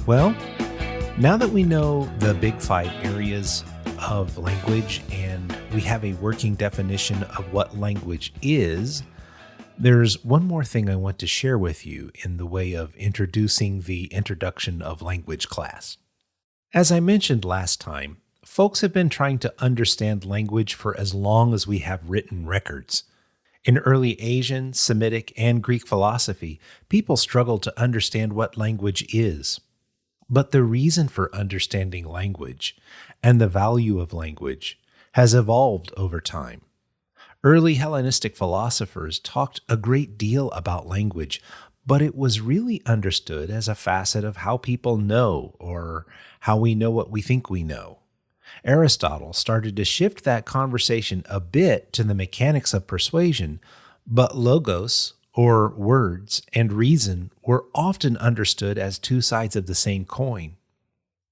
Well, now that we know the big five areas of language and we have a working definition of what language is, there's one more thing I want to share with you in the way of introducing the introduction of language class. As I mentioned last time, folks have been trying to understand language for as long as we have written records. In early Asian, Semitic, and Greek philosophy, people struggled to understand what language is. But the reason for understanding language and the value of language has evolved over time. Early Hellenistic philosophers talked a great deal about language, but it was really understood as a facet of how people know or how we know what we think we know. Aristotle started to shift that conversation a bit to the mechanics of persuasion, but logos, or words, and reason were often understood as two sides of the same coin.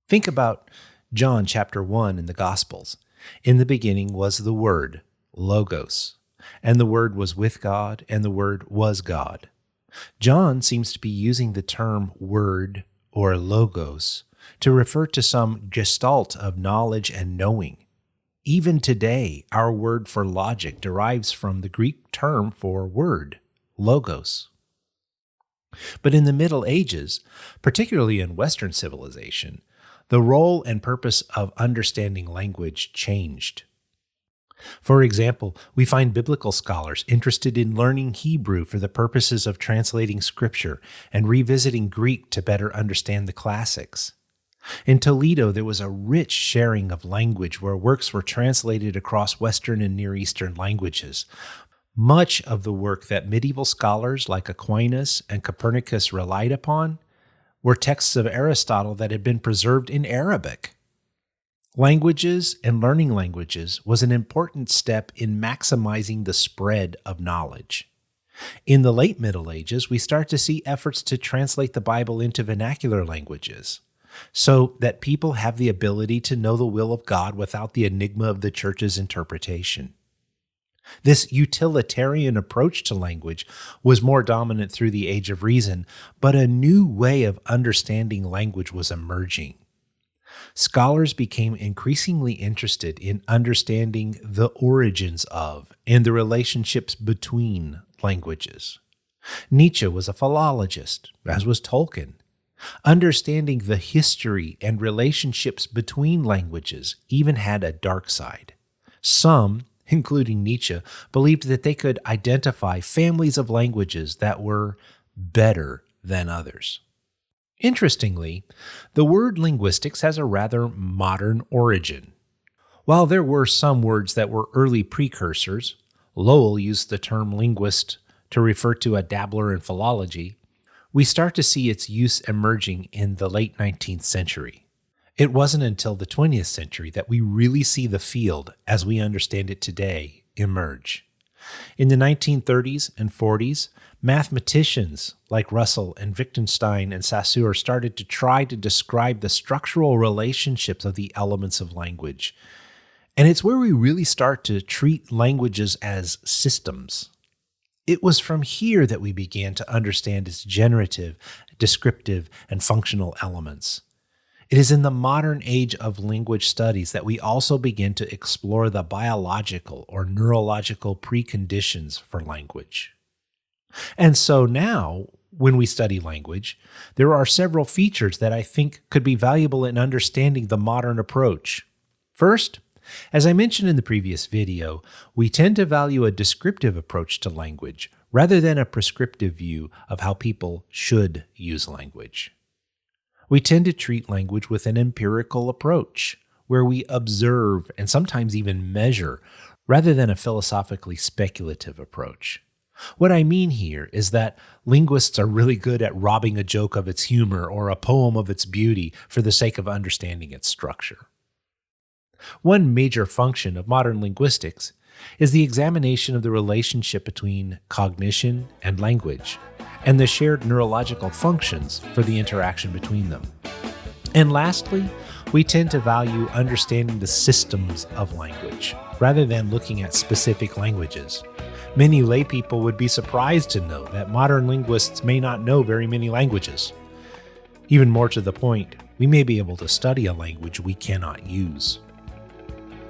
Think about John chapter 1 in the Gospels. In the beginning was the Word, logos, and the Word was with God, and the Word was God. John seems to be using the term word or logos to refer to some gestalt of knowledge and knowing. Even today, our word for logic derives from the Greek term for word, logos. But in the Middle Ages, particularly in Western civilization, the role and purpose of understanding language changed. For example, we find biblical scholars interested in learning Hebrew for the purposes of translating Scripture and revisiting Greek to better understand the classics. In Toledo, there was a rich sharing of language where works were translated across Western and Near Eastern languages. Much of the work that medieval scholars like Aquinas and Copernicus relied upon were texts of Aristotle that had been preserved in Arabic. Languages and learning languages was an important step in maximizing the spread of knowledge. In the late Middle Ages, we start to see efforts to translate the Bible into vernacular languages, so that people have the ability to know the will of God without the enigma of the church's interpretation. This utilitarian approach to language was more dominant through the Age of Reason, but a new way of understanding language was emerging. Scholars became increasingly interested in understanding the origins of and the relationships between languages. Nietzsche was a philologist, as was Tolkien. Understanding the history and relationships between languages even had a dark side. Some, including Nietzsche, believed that they could identify families of languages that were better than others. Interestingly, the word linguistics has a rather modern origin. While there were some words that were early precursors, Lowell used the term linguist to refer to a dabbler in philology, we start to see its use emerging in the late 19th century. It wasn't until the 20th century that we really see the field, as we understand it today, emerge. In the 1930s and 40s, mathematicians like Russell and Wittgenstein and Saussure started to try to describe the structural relationships of the elements of language. And it's where we really start to treat languages as systems. It was from here that we began to understand its generative, descriptive, and functional elements. It is in the modern age of language studies that we also begin to explore the biological or neurological preconditions for language. And so now, when we study language, there are several features that I think could be valuable in understanding the modern approach. First, as I mentioned in the previous video, we tend to value a descriptive approach to language rather than a prescriptive view of how people should use language. We tend to treat language with an empirical approach, where we observe and sometimes even measure, rather than a philosophically speculative approach. What I mean here is that linguists are really good at robbing a joke of its humor or a poem of its beauty for the sake of understanding its structure. One major function of modern linguistics is the examination of the relationship between cognition and language, and the shared neurological functions for the interaction between them. And lastly, we tend to value understanding the systems of language, rather than looking at specific languages. Many laypeople would be surprised to know that modern linguists may not know very many languages. Even more to the point, we may be able to study a language we cannot use.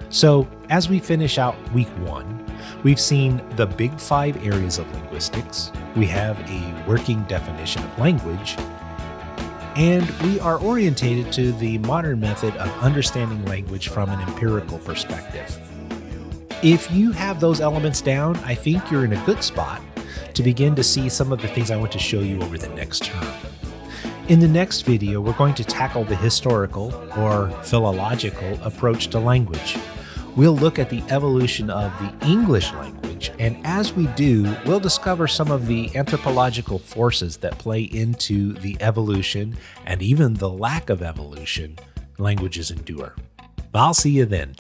So, as we finish out week 1, we've seen the big 5 areas of linguistics, we have a working definition of language, and we are orientated to the modern method of understanding language from an empirical perspective. If you have those elements down, I think you're in a good spot to begin to see some of the things I want to show you over the next term. In the next video, we're going to tackle the historical or philological approach to language. We'll look at the evolution of the English language, and as we do, we'll discover some of the anthropological forces that play into the evolution and even the lack of evolution languages endure. I'll see you then.